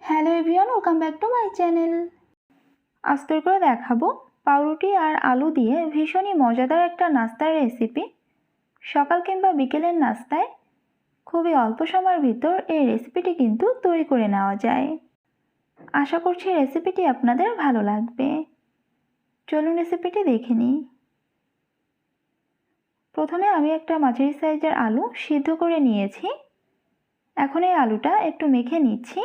Hello everyone, welcome back to my channel. আজ তৈরি করে দেখাবো পাউরুটি আর আলু দিয়ে ভীষণই মজাদার একটা নাস্তার রেসিপি। সকাল কিংবা বিকেলের নাস্তায় খুবই অল্প সময়ের ভিতর এই রেসিপিটি কিন্তু তৈরি করে নেওয়া যায়। আশা করছি রেসিপিটি আপনাদের ভালো লাগবে। চলুন রেসিপিটি দেখে নিই। প্রথমে আমি একটা মাঝারি সাইজের আলু সিদ্ধ করে নিয়েছি। এখন এই আলুটা একটু মেখে নিচ্ছি।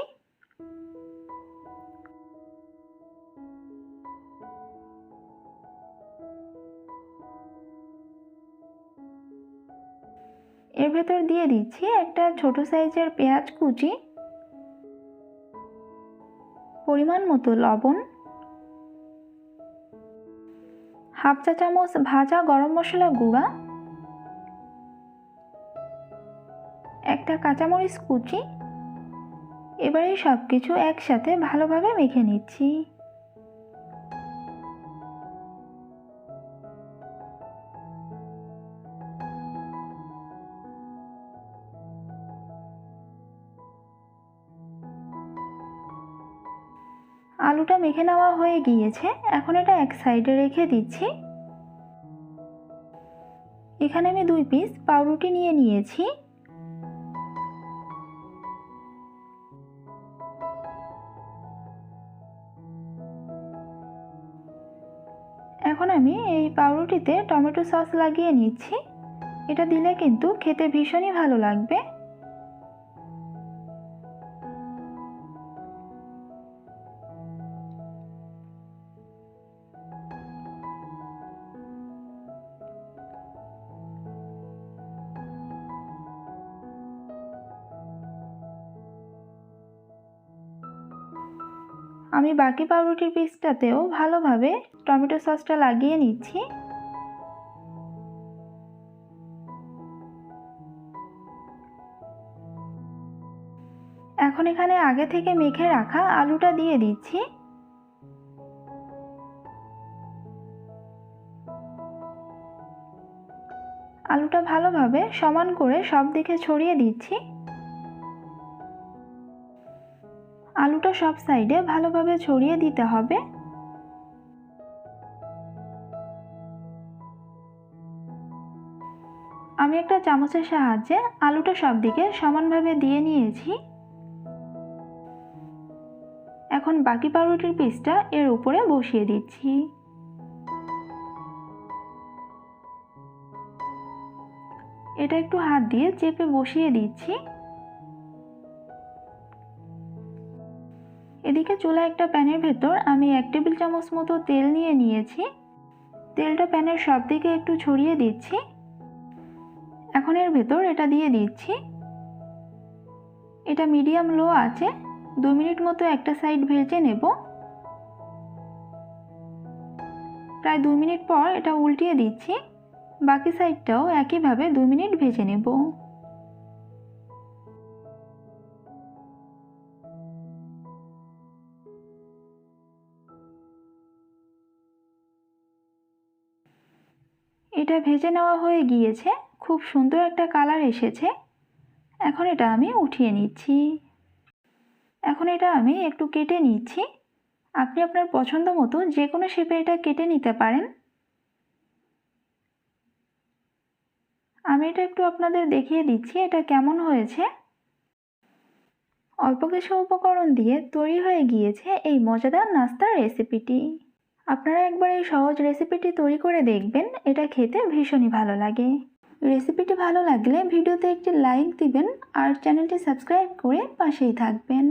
এর ভেতর দিয়ে দিচ্ছি একটা ছোট সাইজের পেঁয়াজ কুচি, পরিমাণ মতো লবণ, হাফ চা চামচ ভাজা গরম মশলা গুঁড়া, একটা কাঁচামরিচ কুচি। এবারে সব কিছু একসাথে ভালোভাবে মেখে নিচ্ছি। আলুটা মেখে নেওয়া হয়ে গিয়েছে, এখন এটা এক সাইডে রেখে দিচ্ছি। এখানে আমি 2 পিস পাউরুটি নিয়ে নিয়েছি। এখন আমি এই পাউরুটিতে টমেটো সস লাগিয়ে নিচ্ছি। এটা দিলে কিন্তু খেতে ভীষণই ভালো লাগবে। আমি বাকি পাউরুটির পিসটাতেও ভালোভাবে টমেটো সসটা লাগিয়ে নিচ্ছি। এখন এখানে আগে থেকে মেখে রাখা আলুটা দিয়ে দিচ্ছি। আলুটা ভালোভাবে সমান করে সব দিকে ছড়িয়ে দিচ্ছি। আলুটা সব সাইডে ভালোভাবে ছড়িয়ে দিতে হবে। আমি একটা চামচের সাহায্যে আলুটা সব দিকে সমানভাবে দিয়ে নিয়েছি। এখন বাকি পাউরুটির পিসটা এর উপরে বসিয়ে দিচ্ছি। এটা একটু হাত দিয়ে চেপে বসিয়ে দিচ্ছি। এদিকে চুলায় একটা প্যানের ভেতর আমি 1 টেবিল চামচ মতো তেল নিয়ে নিয়েছি। তেলটা প্যানের সব দিকে একটু ছড়িয়ে দিচ্ছি। এখন এর ভেতর এটা দিয়ে দিচ্ছি। এটা মিডিয়াম লো আছে 2 মিনিট মতো একটা সাইড ভেজে নেব। প্রায় 2 মিনিট পর এটা উল্টিয়ে দিচ্ছি। বাকি সাইডটাও একইভাবে 2 মিনিট ভেজে নেব। এটা ভেজে নেওয়া হয়ে গিয়েছে, খুব সুন্দর একটা কালার এসেছে। এখন এটা আমি উঠিয়ে নিচ্ছি। এখন এটা আমি একটু কেটে নিচ্ছি। আপনি আপনার পছন্দ মতো যে কোনো শেপে এটা কেটে নিতে পারেন। আমি এটা একটু আপনাদের দেখিয়ে দিচ্ছি এটা কেমন হয়েছে। অল্প কিছু উপকরণ দিয়ে তৈরি হয়ে গিয়েছে এই মজাদার নাস্তার রেসিপিটি। আপনারা একবার এই সহজ রেসিপিটি তৈরি করে দেখবেন, এটা খেতে ভীষণই ভালো লাগে। রেসিপিটি ভালো লাগলে ভিডিওতে একটি লাইক দিবেন আর চ্যানেলটি সাবস্ক্রাইব করে পাশেই থাকবেন।